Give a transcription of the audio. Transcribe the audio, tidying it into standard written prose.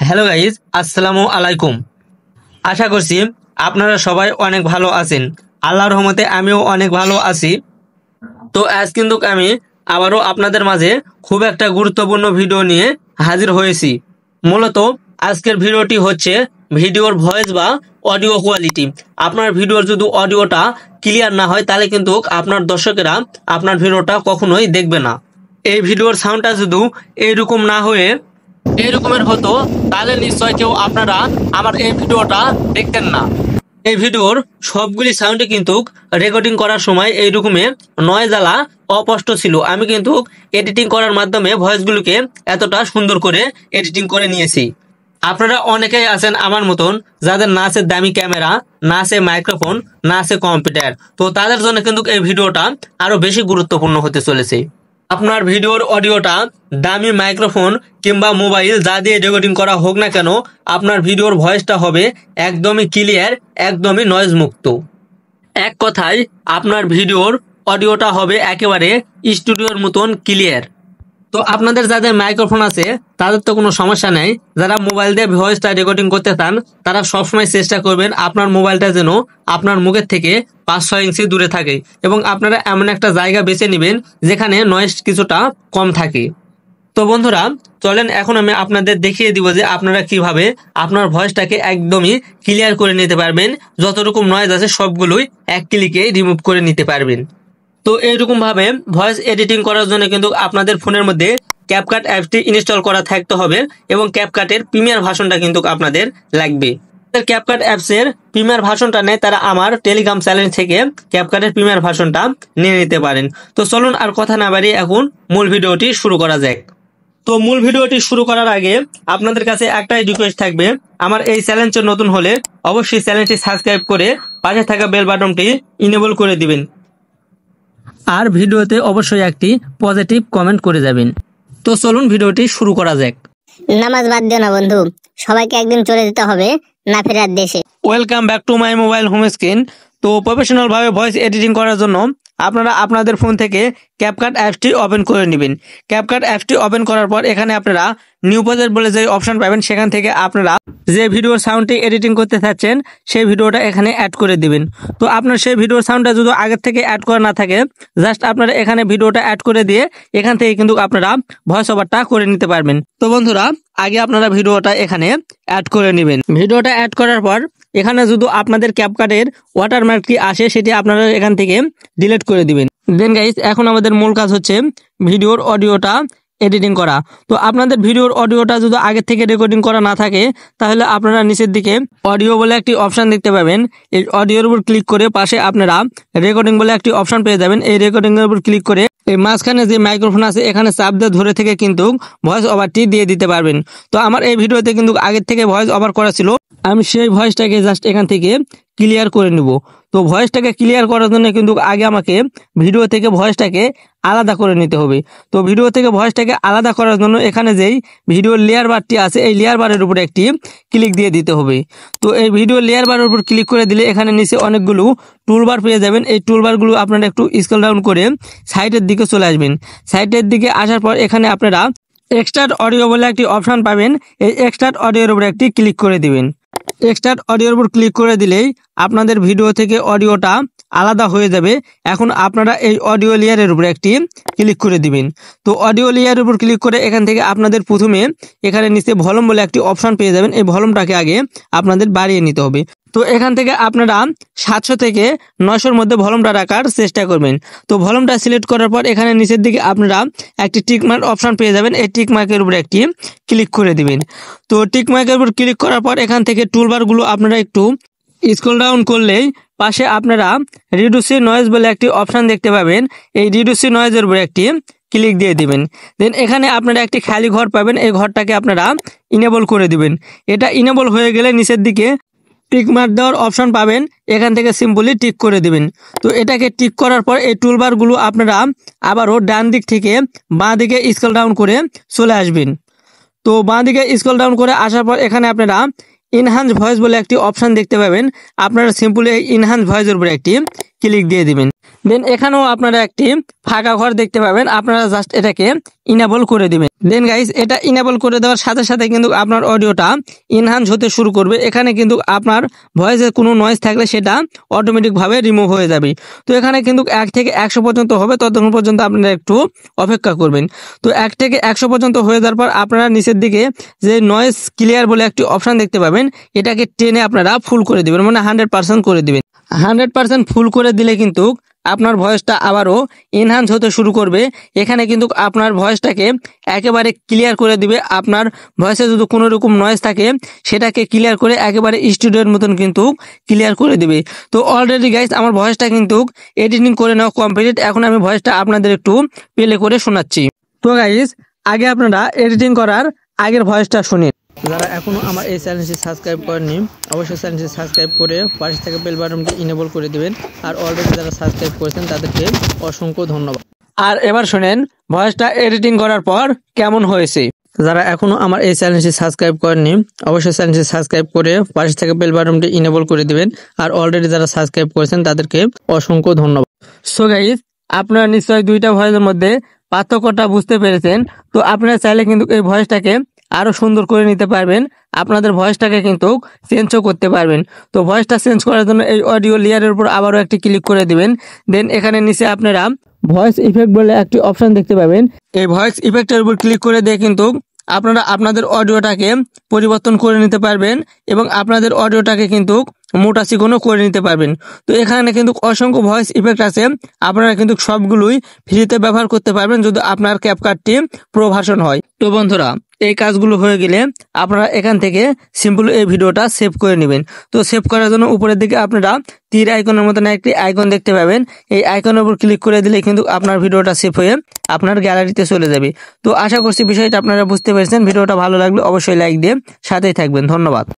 Hello guys, আসসালামু আলাইকুম। আশা করছি আপনারা সবাই অনেক ভালো আছেন। আল্লাহর রহমতে আমিও অনেক ভালো আছি। তো আজ কিন্তু আমি আবারও আপনাদের মাঝে খুব একটা গুরুত্বপূর্ণ ভিডিও নিয়ে হাজির হয়েছি। মূলত আজকের ভিডিওটি হচ্ছে ভিডিওর ভয়েস বা অডিও কোয়ালিটি। আপনার ভিডিওর যদি অডিওটা ক্লিয়ার না হয় তাহলে কিন্তু আপনার দর্শকেরা আপনার ভিডিওটা কখনোই দেখবে না। এই ভিডিওর সাউন্ডটা যদি এইরকম না হয়ে এইরকমের হতো তাহলে নিশ্চয় কেউ আপনারা আমার এই ভিডিওটা দেখতেন না। এই ভিডিওর সবগুলি সাউন্ডে কিন্তু রেকর্ডিং করার সময় এইরকমের নয়েজ আলা অস্পষ্ট ছিল। আমি কিন্তু এডিটিং করার মাধ্যমে ভয়েসগুলোকে এতটা সুন্দর করে এডিটিং করে নিয়েছি। আপনারা অনেকেই আছেন আমার মতন যাদের না আছে দামি ক্যামেরা, না আছে মাইক্রোফোন, না আছে কম্পিউটার। তো তাদের জন্য কিন্তু এই ভিডিওটা আরো বেশি গুরুত্বপূর্ণ হতে চলেছে। আপনার ভিডিওর অডিওটা দামি মাইক্রোফোন কিংবা মোবাইল যা দিয়ে রেকর্ডিং করা হোক না কেন, আপনার ভিডিওর ভয়েসটা হবে একদমই ক্লিয়ার, একদমই নয়েজ মুক্ত। এক কথায় আপনার ভিডিওর অডিওটা হবে একেবারে স্টুডিওর মতন ক্লিয়ার। তো আপনাদের যাদের মাইক্রোফোন আছে তাদের তো কোনো সমস্যা নেই। যারা মোবাইল দিয়ে ভয়েসটা রেকর্ডিং করতে চান তারা সবসময় চেষ্টা করবেন আপনার মোবাইলটা যেন আপনার মুখের থেকে 5-6 ইঞ্চি দূরে থাকে, এবং আপনারা এমন একটা জায়গা বেছে নেবেন যেখানে নয়েজ কিছুটা কম থাকে। তো বন্ধুরা চলেন এখন আমি আপনাদের দেখিয়ে দিব যে আপনারা কিভাবে আপনার ভয়েসটাকে একদমই ক্লিয়ার করে নিতে পারবেন। যতটুকু নয়েজ আছে সবগুলোই এক ক্লিকে রিমুভ করে নিতে পারবেন। তো এইরকম ভাবে ভয়েস এডিটিং করার জন্য কিন্তু আপনাদের ফোনের মধ্যে ক্যাপকাট অ্যাপটি ইনস্টল করা থাকতে হবে, এবং ক্যাপকাটের প্রিমিয়ার ভার্সনটা কিন্তু আপনাদের লাগবে। ক্যাপকাট অ্যাপসের প্রিমিয়ার ভার্সনটা নেই তারা আমার টেলিগ্রাম চ্যানেল থেকে ক্যাপকাটের প্রিমিয়ার ভার্সনটা নিয়ে নিতে পারেন। তো চলুন আর কথা না বাড়িয়ে এখন মূল ভিডিওটি শুরু করা যাক। তো মূল ভিডিওটি শুরু করার আগে আপনাদের কাছে একটাই রিকোয়েস্ট থাকবে, আমার এই চ্যানেলটি নতুন হলে অবশ্যই চ্যানেলটি সাবস্ক্রাইব করে পাশে থাকা বেল বাটনটি ইনেবল করে দিবেন, আর ভিডিওতে অবশ্যই একটি পজিটিভ কমেন্ট করে যাবেন। তো চলুন ভিডিওটি শুরু করা যাক। নামাজ বাদ দিও না বন্ধু, সবাইকে একদিন চলে যেতে হবে না ফেরার দেশে। Welcome back to my mobile home screen. তো প্রফেশনাল ভাবে ভয়েস এডিটিং করার জন্য আপনারা আপনাদের ফোন থেকে ক্যাপকাট অ্যাপসটি ওপেন করে নেবেন। ক্যাপকাট অ্যাপসটি ওপেন করার পর এখানে আপনারা নিউ প্রজেক্ট বলে যে অপশন পাবেন, সেখান থেকে আপনারা যে ভিডিওর সাউন্ডটি এডিটিং করতে চাচ্ছেন সেই ভিডিওটা এখানে অ্যাড করে দিবেন। তো আপনার সেই ভিডিওর সাউন্ডটা যদি আগের থেকে অ্যাড করা না থাকে, জাস্ট আপনারা এখানে ভিডিওটা অ্যাড করে দিয়ে এখান থেকে কিন্তু আপনারা ভয়েস ওভারটা করে নিতে পারবেন। তো বন্ধুরা আগে আপনারা ভিডিওটা এখানে অ্যাড করে নেবেন। ভিডিওটা অ্যাড করার পর এখানে যদি আপনাদের ক্যাপকাটের ওয়াটারমার্কটি আসে সেটি আপনারা এখান থেকে ডিলিট করে দিবেন। দেন গাইস এখন আমাদের মূল কাজ হচ্ছে ভিডিওর অডিওটা এডিটিং করা। তো আপনাদের ভিডিওর অডিওটা যদি আগে থেকে রেকর্ডিং করা না থাকে তাহলে আপনারা নিচের দিকে অডিও বলে একটি অপশন দেখতে পাবেন। এই অডিওর উপর ক্লিক করে পাশে আপনারা রেকর্ডিং বলে একটি অপশন পেয়ে যাবেন। এই রেকর্ডিং এর উপর ক্লিক করে এই মাঝখানে যে মাইক্রোফোন আছে এখানে চাপ দিয়ে ধরে থেকে কিন্তু ভয়েস ওভারটি দিয়ে দিতে পারবেন। তো আমার এই ভিডিওতে কিন্তু আগের থেকে ভয়েস ওভার করা ছিল, আমি সেই ভয়েসটাকে জাস্ট এখান থেকে ক্লিয়ার করে নিব। তো ভয়েসটাকে ক্লিয়ার করার জন্য কিন্তু আগে আমাকে ভিডিও থেকে ভয়েসটাকে আলাদা করে নিতে হবে। তো ভিডিও থেকে ভয়েসটাকে আলাদা করার জন্য এখানে যেই ভিডিও লেয়ার বারটি আছে এই লেয়ার বারের উপরে একটি ক্লিক দিয়ে দিতে হবে। তো এই ভিডিও লেয়ার বারের উপর ক্লিক করে দিলে এখানে নিচে অনেকগুলো টুলবার পেয়ে যাবেন। এই টুলবারগুলো আপনারা একটু স্ক্রল ডাউন করে সাইডের দিকে চলে আসবেন। সাইডের দিকে আসার পর এখানে আপনারা এক্সট্রাক্ট অডিও বলে একটি অপশন পাবেন। এই এক্সট্রাক্ট অডিওর উপর একটি ক্লিক করে দিবেন। এক্সট্রাক্ট অডিওর উপর ক্লিক করে দিলেই আপনাদের ভিডিও থেকে অডিওটা আলাদা হয়ে যাবে। এখন আপনারা এই অডিও লেয়ারের উপর একটি ক্লিক করে দিবেন। তো অডিও লেয়ারের উপর ক্লিক করে এখান থেকে আপনাদের প্রথমে এখানে নিচে ভলিউম বলে একটি অপশন পেয়ে যাবেন। এই ভলিউমটাকে আগে আপনাদের বাড়িয়ে নিতে হবে। তো এখান থেকে আপনারা 700 থেকে 900-র মধ্যে ভলিউমটা রাখার চেষ্টা করবেন। তো ভলিউমটা সিলেক্ট করার পর এখানে নিচের দিকে আপনারা একটি টিক মার্ক অপশন পেয়ে যাবেন। এই টিক মার্কের উপর একটি ক্লিক করে দিবেন। তো টিক মার্কের উপর ক্লিক করার পর এখান থেকে টুলবারগুলো আপনারা একটু স্ক্রল ডাউন করলেই পাশে আপনারা রিডিউসি নয়েজ বলে একটি অপশন দেখতে পাবেন। এই রিডিউসি নয়েজের উপর একটি ক্লিক দিয়ে দিবেন। দেন এখানে আপনারা একটি খালি ঘর পাবেন, এই ঘরটাকে আপনারা ইনেবল করে দিবেন। এটা ইনেবল হয়ে গেলে নিচের দিকে টিক মার্ক দেওয়ার অপশন পাবেন, এখান থেকে সিম্পলি টিক করে দিবেন। তো এটাকে টিক করার পর এই টুলবারগুলো আপনারা আবারও ডান দিক থেকে বাঁ দিকে স্ক্রল ডাউন করে চলে আসবেন। তো বাঁ দিকে স্ক্রল ডাউন করে আসার পর এখানে আপনারা ইনহ্যান্স ভয়েস বলে একটি অপশন দেখতে পাবেন। আপনারা সিম্পলি এই ইনহ্যান্স ভয়েসের উপরে একটি ক্লিক দিয়ে দিবেন। দেন এখানেও আপনারা একটি ফাঁকা ঘর দেখতে পাবেন, আপনারা জাস্ট এটাকে ইনেবল করে দিবেন। দেন গাইস এটা ইনেবল করে দেওয়ার সাথে সাথে কিন্তু আপনার অডিওটা ইনহান্স হতে শুরু করবে। এখানে কিন্তু আপনার ভয়েসে কোনো নয়েজ থাকলে সেটা অটোমেটিকভাবে রিমুভ হয়ে যাবে। তো এখানে কিন্তু 1 থেকে 100 পর্যন্ত হবে, ততক্ষণ পর্যন্ত আপনারা একটু অপেক্ষা করবেন। তো 1 থেকে 100 পর্যন্ত হয়ে যাওয়ার পর আপনারা নিচের দিকে যে নয়েজ ক্লিয়ার বলে একটি অপশন দেখতে পাবেন, এটাকে টেনে আপনারা ফুল করে দিবেন, মানে 100% করে দিবেন। 100% ফুল করে দিলে কিন্তু আপনার ভয়েসটা আবারও এনহান্স হতে শুরু করবে। এখানে কিন্তু আপনার ভয়েসটাকে একেবারে ক্লিয়ার করে দিবে। আপনার ভয়েসে যদি কোনো রকম নয়েজ থাকে সেটাকে ক্লিয়ার করে একেবারে স্টুডিওর মতন কিন্তু ক্লিয়ার করে দিবে। তো অলরেডি গাইস আমার ভয়েসটা কিন্তু এডিটিং করে নেওয়া কমপ্লিট। এখন আমি ভয়েসটা আপনাদের একটু প্লে করে শোনাচ্ছি। তো গাইস আগে আপনারা এডিটিং করার আগের ভয়েসটা শুনুন। যারা এখনো আমার এই চ্যানেলটি সাবস্ক্রাইব করেননি অবশ্যই চ্যানেলটি সাবস্ক্রাইব করে পাশে থেকে বেল বাটনটি ইনেবল করে দিবেন। আর অলরেডি যারা সাবস্ক্রাইব করেছেন তাদেরকে অসংখ্য ধন্যবাদ। আর এবার শুনেন ভয়েসটা এডিটিং করার পর কেমন হয়েছে। যারা এখনো আমার এই চ্যানেলটি সাবস্ক্রাইব করেননি অবশ্যই চ্যানেলটি সাবস্ক্রাইব করে পাশে থেকে বেল বাটনটি ইনেবল করে দিবেন। আর অলরেডি যারা সাবস্ক্রাইব করেছেন তাদেরকে অসংখ্য ধন্যবাদ। সো গাইস আপনারা নিশ্চয়ই দুইটা ভয়েসের মধ্যে পার্থক্যটা বুঝতে পেরেছেন। তো আপনারা চাইলে কিন্তু এই ভয়েসটাকে আরো সুন্দর করে নিতে পারবেন, আপনাদের ভয়েসটাকে কিন্তু চেঞ্জও করতে পারবেন। তো ভয়েসটা চেঞ্জ করার জন্য এই অডিও লেয়ারের উপর আবারও একটি ক্লিক করে দিবেন। দেন এখানে নিচে আপনারা ভয়েস ইফেক্ট বলে একটি অপশন দেখতে পাবেন। এই ভয়েস ইফেক্টের উপর ক্লিক করে দিয়ে কিন্তু আপনারা আপনাদের অডিওটাকে পরিবর্তন করে নিতে পারবেন এবং আপনাদের অডিওটাকে কিন্তু মোটা চিকনও করে নিতে পারবেন। তো এখানে কিন্তু অসংখ্য ভয়েস ইফেক্ট আছে, আপনারা কিন্তু সবগুলোই ফ্রিতে ব্যবহার করতে পারবেন যদি আপনার ক্যাপকাটটি প্রো ভার্সন হয়। তো বন্ধুরা এই কাজগুলো হয়ে গেলে আপনারা এখান থেকে সিম্পল এই ভিডিওটা সেভ করে নেবেন। তো সেভ করার জন্য উপরের দিকে আপনারা তীর আইকনের মতন একটি আইকন দেখতে পাবেন, এই আইকনের উপর ক্লিক করে দিলে কিন্তু আপনার ভিডিওটা সেভ হয়ে আপনার গ্যালারিতে চলে যাবে। তো আশা করছি বিষয়টা আপনারা বুঝতে পেরেছেন। ভিডিওটা ভালো লাগলে অবশ্যই লাইক দিয়ে সাথেই থাকবেন। ধন্যবাদ।